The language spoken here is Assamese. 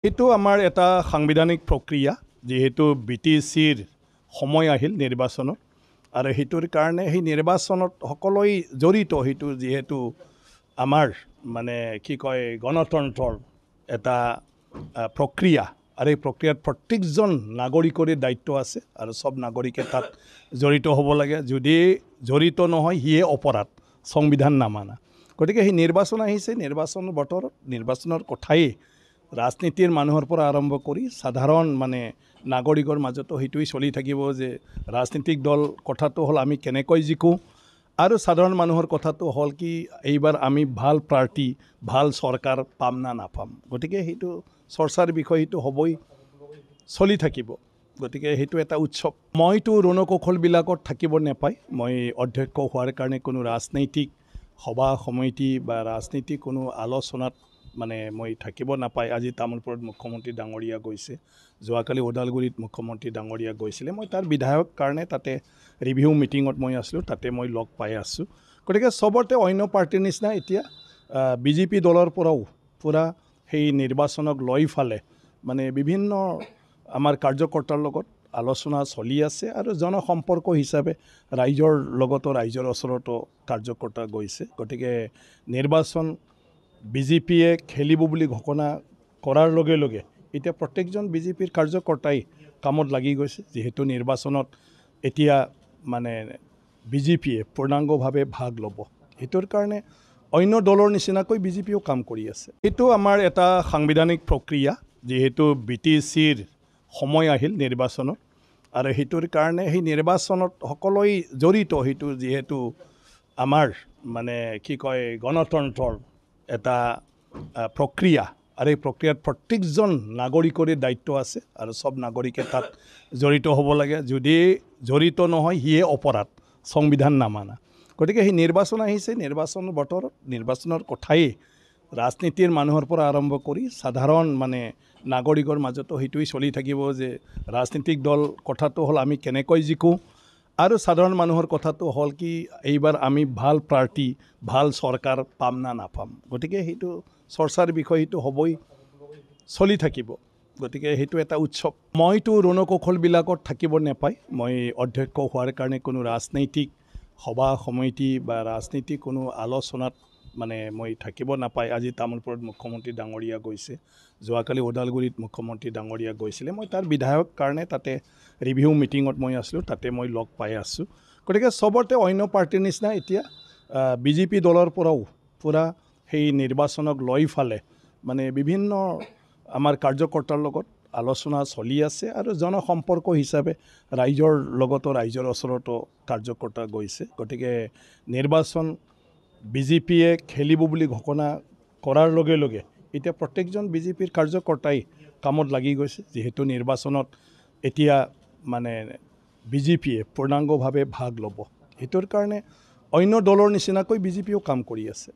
এইটো আমাৰ এটা সাংবিধানিক প্ৰক্ৰিয়া যেহেতু বিটিচিৰ সময় আহিল নিৰ্বাচনত আৰু সেইটোৰ কাৰণে সেই নিৰ্বাচনত সকলোই জড়িত সেইটো যেহেতু আমাৰ মানে কি কয় গণতন্ত্ৰৰ এটা প্ৰক্ৰিয়া আৰু এই প্ৰক্ৰিয়াত প্ৰত্যেকজন নাগৰিকৰে দায়িত্ব আছে আৰু সব নাগৰিকে তাত জড়িত হ'ব লাগে যদি জড়িত নহয় সিয়ে অপৰাধ সংবিধান নামানা গতিকে সেই নিৰ্বাচন আহিছে নিৰ্বাচনৰ বতৰত নিৰ্বাচনৰ কথাই ৰাজনীতিৰ মানুহৰ পৰা আৰম্ভ কৰি সাধাৰণ মানে নাগৰিকৰ মাজতো সেইটোই চলি থাকিব যে ৰাজনীতিক দল কথাটো হ'ল আমি কেনেকৈ জিকো আৰু সাধাৰণ মানুহৰ কথাটো হ'ল কি এইবাৰ আমি ভাল পাৰ্টি ভাল চৰকাৰ পাম না নাপাম গতিকে সেইটো চৰ্চাৰ বিষয় সেইটো হ'বই চলি থাকিব গতিকে সেইটো এটা উৎসৱ মইতো ৰণকৌশলবিলাকত থাকিব নাপায় মই অধ্যক্ষ হোৱাৰ কাৰণে কোনো ৰাজনৈতিক সভা সমিতি বা ৰাজনীতিক কোনো আলোচনাত মানে মই থাকিব নাপায় আজি তামোলপুৰত মুখ্যমন্ত্ৰী ডাঙৰীয়া গৈছে যোৱাকালি ওদালগুৰিত মুখ্যমন্ত্ৰী ডাঙৰীয়া গৈছিলে মই তাৰ বিধায়ক কাৰণে তাতে ৰিভিউ মিটিঙত মই আছিলোঁ তাতে মই লগ পাই আছোঁ গতিকে সবতে অন্য পাৰ্টিৰ নিচিনা এতিয়া বিজেপি দলৰ পৰাও পুৰা সেই নিৰ্বাচনক লৈ ফালে মানে বিভিন্ন আমাৰ কাৰ্যকৰ্তাৰ লগত আলোচনা চলি আছে আৰু জনসম্পৰ্ক হিচাপে ৰাইজৰ লগতো ৰাইজৰ ওচৰতো কাৰ্যকৰ্তা গৈছে গতিকে নিৰ্বাচন বিজেপিয়ে খেলিব বুলি ঘোষণা কৰাৰ লগে লগে এতিয়া প্ৰত্যেকজন বিজেপিৰ কাৰ্যকৰ্তাই কামত লাগি গৈছে যেহেতু নিৰ্বাচনত এতিয়া মানে বিজেপিয়ে পূৰ্ণাংগভাৱে ভাগ ল'ব সেইটোৰ কাৰণে অন্য দলৰ নিচিনাকৈ বিজেপিও কাম কৰি আছে এইটো আমাৰ এটা সাংবিধানিক প্ৰক্ৰিয়া যেহেতু বিটিচিৰ সময় আহিল নিৰ্বাচনত আৰু সেইটোৰ কাৰণে সেই নিৰ্বাচনত সকলোই জড়িত সেইটো যেহেতু আমাৰ মানে কি কয় গণতন্ত্ৰৰ এটা প্ৰক্ৰিয়া আৰু এই প্ৰক্ৰিয়াত প্ৰত্যেকজন নাগৰিকৰে দায়িত্ব আছে আৰু সব নাগৰিকে তাত জড়িত হ'ব লাগে যদি জড়িত নহয় সিয়ে অপৰাধ সংবিধান নামানা গতিকে সেই নিৰ্বাচন আহিছে নিৰ্বাচনৰ বতৰত নিৰ্বাচনৰ কথাই ৰাজনীতিৰ মানুহৰ পৰা আৰম্ভ কৰি সাধাৰণ মানে নাগৰিকৰ মাজতো সেইটোই চলি থাকিব যে ৰাজনীতিক দল কথাটো হ'ল আমি কেনেকৈ জিকো আৰু সাধাৰণ মানুহৰ কথাটো হ'ল কি এইবাৰ আমি ভাল পাৰ্টি ভাল চৰকাৰ পাম না নাপাম গতিকে সেইটো চৰ্চাৰ বিষয় সেইটো হ'বই চলি থাকিব গতিকে সেইটো এটা উৎসৱ মইতো ৰণকৌশলবিলাকত থাকিব নাপায় মই অধ্যক্ষ হোৱাৰ কাৰণে কোনো ৰাজনৈতিক সভা সমিতি বা ৰাজনীতিক কোনো আলোচনাত মানে মই থাকিব নাপায় আজি তামোলপুৰত মুখ্যমন্ত্ৰী ডাঙৰীয়া গৈছে যোৱাকালি ওদালগুৰিত মুখ্যমন্ত্ৰী ডাঙৰীয়া গৈছিলে মই তাৰ বিধায়ক কাৰণে তাতে ৰিভিউ মিটিঙত মই আছিলোঁ তাতে মই লগ পাই আছোঁ গতিকে সবতে অন্য পাৰ্টিৰ নিচিনা এতিয়া বিজেপি দলৰ পৰাও পুৰা সেই নিৰ্বাচনক লৈ ফালে মানে বিভিন্ন আমাৰ কাৰ্যকৰ্তাৰ লগত আলোচনা চলি আছে আৰু জনসম্পৰ্ক হিচাপে ৰাইজৰ লগতো ৰাইজৰ ওচৰতো কাৰ্যকৰ্তা গৈছে গতিকে নিৰ্বাচন বিজেপিয়ে খেলিব বুলি ঘোষণা কৰাৰ লগে লগে এতিয়া প্ৰত্যেকজন বিজেপিৰ কাৰ্যকৰ্তাই কামত লাগি গৈছে যেহেতু নিৰ্বাচনত এতিয়া মানে বিজেপিয়ে পূৰ্ণাংগভাৱে ভাগ ল'ব সেইটোৰ কাৰণে অন্য দলৰ নিচিনাকৈ বিজেপিও কাম কৰি আছে